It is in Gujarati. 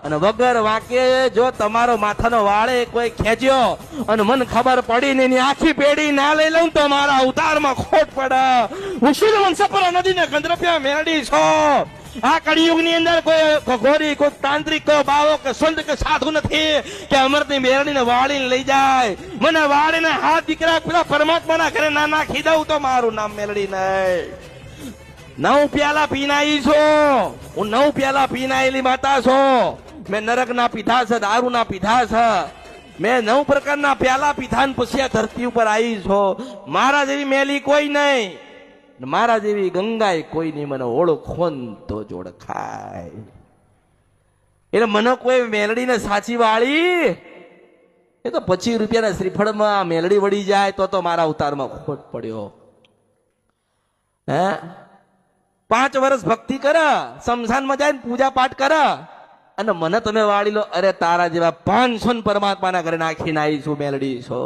અને વગર વાંકે જો તમારો માથાનો વાળે કોઈ ખેંચ્યો અને મને ખબર પડી ને એની આખી પેઢી ના લઈ લઉં તો મારા અવતારમાં ખોટ પડે. હું શિવ વંશપર નદીને ગંધર્પ્યા મેળડી છો. આ કળિયુગ ની અંદર કોઈ ઘોરી, કોઈ તાંત્રિક, કોઈ બાવો કે સંત કે સાધુ નથી કે અમૃતની મેળડીને વાળીને લઈ જાય. મને વાળીને હાથ દીકરા પેલા પરમાત્માના ઘરે ના નાખી દઉં તો મારું નામ મેળડી નહીં. 9 પ્યાલા પીનાઈ છો હું, 9 પ્યાલા પીનાયેલી માતા છો. મેં નરક ના પીધા છે, દારૂ ના પીધા છે, મેં 9 પ્રકારના પ્યાલા પીધા ને પછી આ ધરતી ઉપર આવી છો. મારા જેવી મેલી કોઈ નહીં, મારા જેવી ગંગાએ કોઈ નહીં. મને ઓળખો તો જોડખાય. એટલે મને કોઈ મેલડીને સાચી વાળી એ તો 25 રૂપિયાના શ્રીફળમાં મેલડી વળી જાય તો મારા અવતારમાં ખોટ પડ્યો. હે 5 વર્ષ ભક્તિ કરે, શમશાનમાં જાય પૂજા પાઠ કરે અને મને તમે વાળી લો. અરે તારા જેવા 500 પરમાત્માના ઘરે નાખીને આવી છું મેલડી છો.